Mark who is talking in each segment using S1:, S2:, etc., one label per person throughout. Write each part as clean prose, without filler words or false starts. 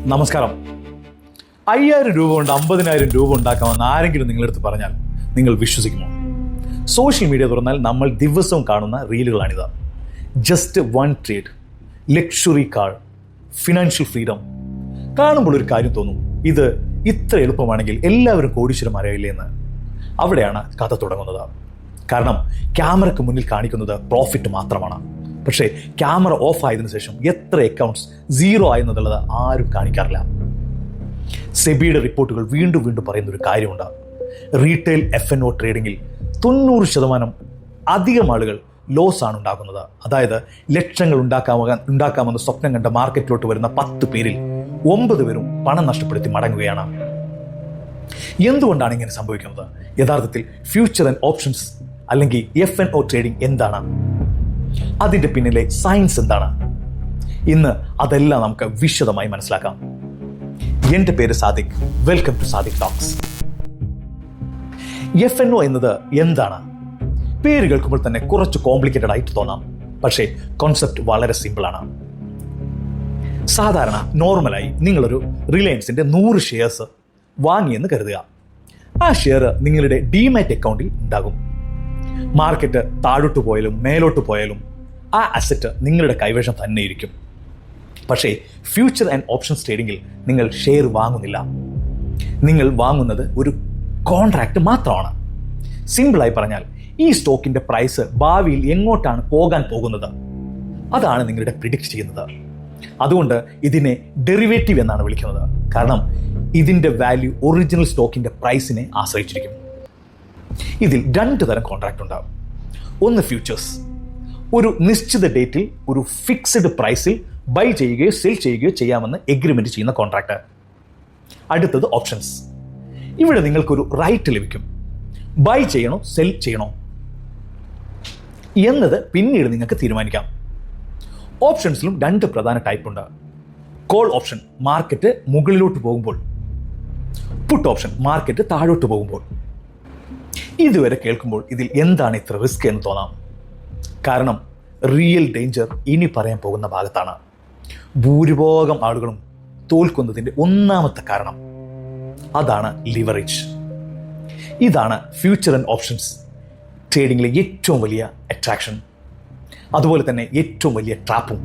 S1: നമസ്കാരം. 5000 രൂപ കൊണ്ട് 50,000 രൂപ ഉണ്ടാക്കാമെന്ന് ആരെങ്കിലും നിങ്ങളെടുത്ത് പറഞ്ഞാൽ നിങ്ങൾ വിശ്വസിക്കുമോ? സോഷ്യൽ മീഡിയ തുറന്നാൽ നമ്മൾ ദിവസവും കാണുന്ന റീലുകളാണിത്. Just one trade, luxury car, financial freedom. കാണുമ്പോൾ ഒരു കാര്യം തോന്നും, ഇത് ഇത്ര എളുപ്പമാണെങ്കിൽ എല്ലാവരും കോടീശ്വരന്മാരായില്ലേ എന്ന്. അവിടെയാണ് കഥ തുടങ്ങുന്നത്. കാരണം ക്യാമറയ്ക്ക് മുന്നിൽ കാണിക്കുന്നത് പ്രോഫിറ്റ് മാത്രമാണ്. പക്ഷേ ക്യാമറ ഓഫ് ആയതിനു ശേഷം എത്ര അക്കൗണ്ട്സ് സീറോ ആയെന്നുള്ളത് ആരും കാണിക്കാറില്ല. സെബിയുടെ റിപ്പോർട്ടുകൾ വീണ്ടും വീണ്ടും പറയുന്ന ഒരു കാര്യമുണ്ട്. റീറ്റെയിൽ F&O ട്രേഡിങ്ങിൽ 90% അധികം ആളുകൾ ലോസ് ആണ് ഉണ്ടാക്കുന്നത്. അതായത് ലക്ഷങ്ങൾ ഉണ്ടാക്കാമെന്ന് സ്വപ്നം കണ്ട മാർക്കറ്റിലോട്ട് വരുന്ന 10 പേരിൽ 9 പേരും പണം നഷ്ടപ്പെടുത്തി മടങ്ങുകയാണ്. എന്തുകൊണ്ടാണ് ഇങ്ങനെ സംഭവിക്കുന്നത്? യഥാർത്ഥത്തിൽ ഫ്യൂച്ചർ ആൻഡ് ഓപ്ഷൻസ് അല്ലെങ്കിൽ F&O ട്രേഡിംഗ് എന്താണ്? അതിന്റെ പിന്നിലെ സയൻസ് എന്താണ്? ഇന്ന് അതെല്ലാം നമുക്ക് വിശദമായി മനസ്സിലാക്കാം. എന്റെ പേര് Sadiq. Welcome to Sadiq talks. F&O എന്നത് എന്താണ്? പേര് കേൾക്കുമ്പോൾ തന്നെ കുറച്ച് കോംപ്ലിക്കേറ്റഡ് ആയിട്ട് തോന്നാം. പക്ഷേ കോൺസെപ്റ്റ് വളരെ സിമ്പിൾ ആണ്. സാധാരണ നോർമലായി നിങ്ങളൊരു റിലയൻസിന്റെ 100 ഷെയർസ് വാങ്ങിയെന്ന് കരുതുക. ആ ഷെയർ നിങ്ങളുടെ ഡിമാറ്റ് അക്കൗണ്ടിൽ ഉണ്ടാകും. മാർക്കറ്റ് താഴോട്ട് പോയാലും മേലോട്ട് പോയാലും ആ അസറ്റ് നിങ്ങളുടെ കൈവശം തന്നെ ഇരിക്കും. പക്ഷേ ഫ്യൂച്ചർ ആൻഡ് ഓപ്ഷൻസ് ട്രേഡിങ്ങിൽ നിങ്ങൾ ഷെയർ വാങ്ങുന്നില്ല. നിങ്ങൾ വാങ്ങുന്നത് ഒരു കോൺട്രാക്ട് മാത്രമാണ്. സിമ്പിളായി പറഞ്ഞാൽ ഈ സ്റ്റോക്കിന്റെ പ്രൈസ് ഭാവിയിൽ എങ്ങോട്ടാണ് പോകാൻ പോകുന്നത് അതാണ് നിങ്ങളുടെ പ്രിഡിക്റ്റ് ചെയ്യുന്നത്. അതുകൊണ്ട് ഇതിനെ ഡെറിവേറ്റീവ് എന്നാണ് വിളിക്കുന്നത്. കാരണം ഇതിന്റെ വാല്യൂ ഒറിജിനൽ സ്റ്റോക്കിന്റെ പ്രൈസിനെ ആശ്രയിച്ചിരിക്കും. ഇതിൽ 2 തരം കോൺട്രാക്ട് ഉണ്ടാകും. ഒന്ന് ഫ്യൂച്ചേഴ്സ്, ഒരു നിശ്ചിത ഡേറ്റിൽ ഒരു ഫിക്സ്ഡ് പ്രൈസിൽ ബൈ ചെയ്യുകയോ സെൽ ചെയ്യുകയോ ചെയ്യാമെന്ന് എഗ്രിമെന്റ് ചെയ്യുന്ന കോൺട്രാക്ട്. അടുത്തത് ഓപ്ഷൻസ്. ഇവിടെ നിങ്ങൾക്കൊരു റൈറ്റ് ലഭിക്കും. ബൈ ചെയ്യണോ സെൽ ചെയ്യണോ എന്നത് പിന്നീട് നിങ്ങൾക്ക് തീരുമാനിക്കാം. ഓപ്ഷൻസിലും 2 പ്രധാന ടൈപ്പ് ഉണ്ട്. കോൾ ഓപ്ഷൻ, മാർക്കറ്റ് മുകളിലോട്ട് പോകുമ്പോൾ. പുട്ട് ഓപ്ഷൻ, മാർക്കറ്റ് താഴോട്ട് പോകുമ്പോൾ. ഇതുവരെ കേൾക്കുമ്പോൾ ഇതിൽ എന്താണ് ഇത്ര റിസ്ക് എന്ന് തോന്നാം. കാരണം റിയൽ ഡേഞ്ചർ ഇനി പറയാൻ പോകുന്ന ഭാഗത്താണ്. ഭൂരിഭാഗം ആളുകളും തോൽക്കുന്നതിൻ്റെ ഒന്നാമത്തെ കാരണം അതാണ് ലിവറേജ്. ഇതാണ് ഫ്യൂച്ചർ ആൻഡ് ഓപ്ഷൻസ് ട്രേഡിങ്ങിലെ ഏറ്റവും വലിയ അട്രാക്ഷൻ, അതുപോലെ തന്നെ ഏറ്റവും വലിയ ട്രാപ്പും.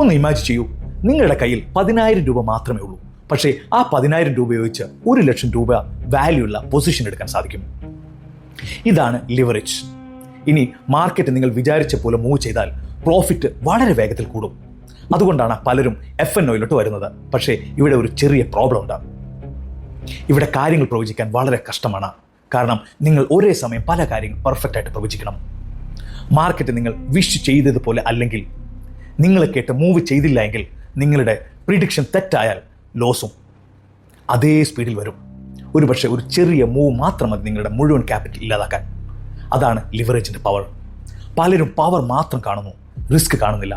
S1: ഒന്ന് ഇമാജിൻ ചെയ്യൂ, നിങ്ങളുടെ കയ്യിൽ 10,000 രൂപ മാത്രമേ ഉള്ളൂ. പക്ഷേ ആ 10,000 രൂപ ഉപയോഗിച്ച് 1,00,000 രൂപ വാല്യൂ ഉള്ള പൊസിഷൻ എടുക്കാൻ സാധിക്കും. ഇതാണ് ലിവറേജ്. ഇനി മാർക്കറ്റ് നിങ്ങൾ വിചാരിച്ച പോലെ മൂവ് ചെയ്താൽ പ്രോഫിറ്റ് വളരെ വേഗത്തിൽ കൂടും. അതുകൊണ്ടാണ് പലരും F&Oയിലോട്ട് വരുന്നത്. പക്ഷേ ഇവിടെ ഒരു ചെറിയ പ്രോബ്ലം ഉണ്ട്. ഇവിടെ കാര്യങ്ങൾ പ്രവചിക്കാൻ വളരെ കഷ്ടമാണ്. കാരണം നിങ്ങൾ ഒരേ സമയം പല കാര്യങ്ങൾ പെർഫെക്റ്റ് ആയിട്ട് പ്രവചിക്കണം. മാർക്കറ്റ് നിങ്ങൾ വിഷ് ചെയ്തതുപോലെ അല്ലെങ്കിൽ നിങ്ങളെ കേട്ട് മൂവ് ചെയ്തില്ല എങ്കിൽ നിങ്ങളുടെ പ്രിഡിക്ഷൻ തെറ്റായാൽ ലോസും അതേ സ്പീഡിൽ വരും. ഒരുപക്ഷെ ഒരു ചെറിയ മൂവ് മാത്രം മതി നിങ്ങളുടെ മുഴുവൻ ക്യാപിറ്റൽ ഇല്ലാതാക്കാൻ. അതാണ് ലിവറേജിന്റെ പവർ. പലരും പവർ മാത്രം കാണുന്നു, റിസ്ക് കാണുന്നില്ല.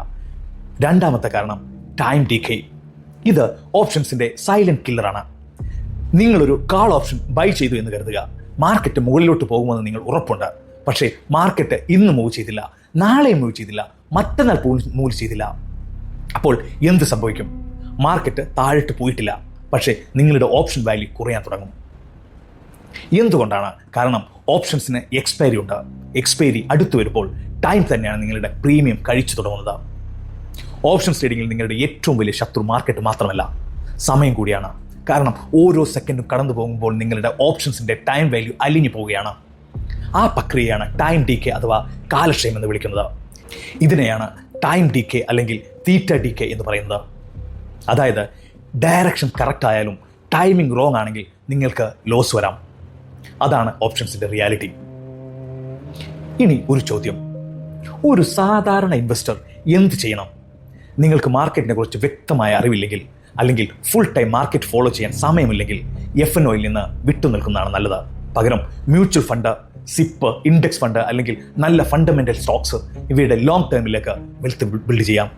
S1: രണ്ടാമത്തെ കാരണം ടൈം ഡീകേ. ഇത് ഓപ്ഷൻസിന്റെ സൈലന്റ് കില്ലറാണ്. നിങ്ങളൊരു കാൾ ഓപ്ഷൻ ബൈ ചെയ്തു എന്ന് കരുതുക. മാർക്കറ്റ് മുകളിലോട്ട് പോകുമെന്ന് നിങ്ങൾ ഉറപ്പുണ്ട്. പക്ഷേ മാർക്കറ്റ് ഇന്ന് മൂവ് ചെയ്തില്ല, നാളെ മൂവ് ചെയ്തില്ല, മറ്റന്നാൾ മൂവ് ചെയ്തില്ല. അപ്പോൾ എന്ത് സംഭവിക്കും? മാർക്കറ്റ് താഴോട്ട് പോയിട്ടില്ല, പക്ഷേ നിങ്ങളുടെ ഓപ്ഷൻ വാല്യൂ കുറയാൻ തുടങ്ങും. എന്തുകൊണ്ടാണ്? കാരണം ഓപ്ഷൻസിന് എക്സ്പയറി ഉണ്ട്. എക്സ്പയറി അടുത്തു വരുമ്പോൾ ടൈം തന്നെയാണ് നിങ്ങളുടെ പ്രീമിയം കഴിച്ചു തുടങ്ങുന്നത്. ഓപ്ഷൻസ് ട്രേഡിങ്ങിൽ നിങ്ങളുടെ ഏറ്റവും വലിയ ശത്രു മാർക്കറ്റ് മാത്രമല്ല, സമയം കൂടിയാണ്. കാരണം ഓരോ സെക്കൻഡും കടന്നു പോകുമ്പോൾ നിങ്ങളുടെ ഓപ്ഷൻസിന്റെ ടൈം വാല്യൂ അലിഞ്ഞു പോവുകയാണ്. ആ പ്രക്രിയയാണ് ടൈം ഡീകേ അഥവാ കാലക്ഷയം എന്ന് വിളിക്കുന്നത്. ഇതിനെയാണ് ടൈം ഡീകേ അല്ലെങ്കിൽ തീറ്റ ഡീകേ എന്ന് പറയുന്നത്. അതായത് ഡയറക്ഷൻ കറക്റ്റ് ആയാലും ടൈമിംഗ് റോങ് ആണെങ്കിൽ നിങ്ങൾക്ക് ലോസ് വരാം. അതാണ് ഓപ്ഷൻസിന്റെ റിയാലിറ്റി. ഇനി ഒരു ചോദ്യം, ഒരു സാധാരണ ഇൻവെസ്റ്റർ എന്ത് ചെയ്യണം? നിങ്ങൾക്ക് മാർക്കറ്റിനെ കുറിച്ച് വ്യക്തമായ അറിവില്ലെങ്കിൽ അല്ലെങ്കിൽ ഫുൾ ടൈം മാർക്കറ്റ് ഫോളോ ചെയ്യാൻ സമയമില്ലെങ്കിൽ F&Oയിൽ നിന്ന് വിട്ടുനിൽക്കുന്നതാണ് നല്ലത്. പകരം mutual fund, SIP, index fund അല്ലെങ്കിൽ നല്ല ഫണ്ടമെന്റൽ സ്റ്റോക്സ് ഇവയുടെ ലോങ് ടേമിലേക്ക് വെൽത്ത് ബിൽഡ് ചെയ്യാം.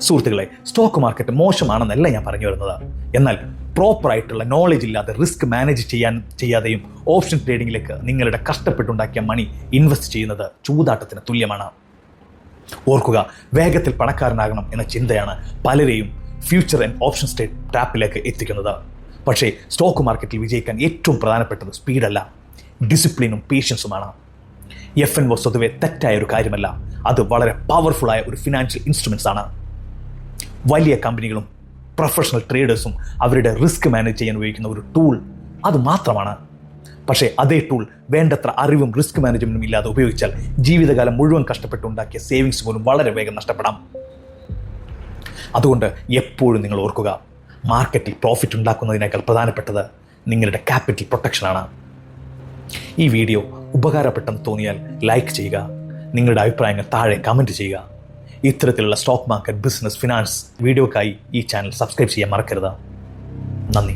S1: സുഹൃത്തുക്കളെ, സ്റ്റോക്ക് മാർക്കറ്റ് മോശമാണെന്നല്ല ഞാൻ പറഞ്ഞു വരുന്നത്. എന്നാൽ പ്രോപ്പറായിട്ടുള്ള നോളജ് ഇല്ലാതെ റിസ്ക് മാനേജ് ചെയ്യാതെയും ഓപ്ഷൻ ട്രേഡിങ്ങിലേക്ക് നിങ്ങളുടെ കഷ്ടപ്പെട്ടുണ്ടാക്കിയ മണി ഇൻവെസ്റ്റ് ചെയ്യുന്നത് ചൂതാട്ടത്തിന് തുല്യമാണ്. ഓർക്കുക, വേഗത്തിൽ പണക്കാരനാകണം എന്ന ചിന്തയാണ് പലരെയും ഫ്യൂച്ചർ ആൻഡ് ഓപ്ഷൻ സ്റ്റേറ്റ് ട്രാപ്പിലേക്ക് എത്തിക്കുന്നത്. പക്ഷേ സ്റ്റോക്ക് മാർക്കറ്റിൽ വിജയിക്കാൻ ഏറ്റവും പ്രധാനപ്പെട്ടത് സ്പീഡല്ല, ഡിസിപ്ലിനും പേഷ്യൻസുമാണ്. FNO സ്വതുവെ തെറ്റായ ഒരു കാര്യമല്ല, അത് വളരെ പവർഫുള്ളായ ഒരു ഫിനാൻഷ്യൽ ഇൻസ്ട്രുമെൻസ് ആണ്. വലിയ കമ്പനികളും പ്രൊഫഷണൽ ട്രേഡേഴ്സും അവരുടെ റിസ്ക് മാനേജ് ചെയ്യാൻ ഉപയോഗിക്കുന്ന ഒരു ടൂൾ അത് മാത്രമാണ്. പക്ഷേ അതേ ടൂൾ വേണ്ടത്ര അറിവും റിസ്ക് മാനേജ്മെൻറ്റും ഇല്ലാതെ ഉപയോഗിച്ചാൽ ജീവിതകാലം മുഴുവൻ കഷ്ടപ്പെട്ടുണ്ടാക്കിയ സേവിങ്സ് പോലും വളരെ വേഗം നഷ്ടപ്പെടാം. അതുകൊണ്ട് എപ്പോഴും നിങ്ങൾ ഓർക്കുക, മാർക്കറ്റിൽ പ്രോഫിറ്റ് ഉണ്ടാക്കുന്നതിനേക്കാൾ പ്രധാനപ്പെട്ടത് നിങ്ങളുടെ ക്യാപിറ്റൽ പ്രൊട്ടക്ഷനാണ്. ഈ വീഡിയോ ഉപകാരപ്പെട്ടെന്ന് തോന്നിയാൽ ലൈക്ക് ചെയ്യുക, നിങ്ങളുടെ അഭിപ്രായങ്ങൾ താഴെ കമൻറ്റ് ചെയ്യുക. ഇത്തരത്തിലുള്ള സ്റ്റോക്ക് മാർക്കറ്റ്, ബിസിനസ്, ഫിനാൻസ് വീഡിയോക്കായി ഈ ചാനൽ സബ്സ്ക്രൈബ് ചെയ്യാൻ മറക്കരുത്. നന്ദി.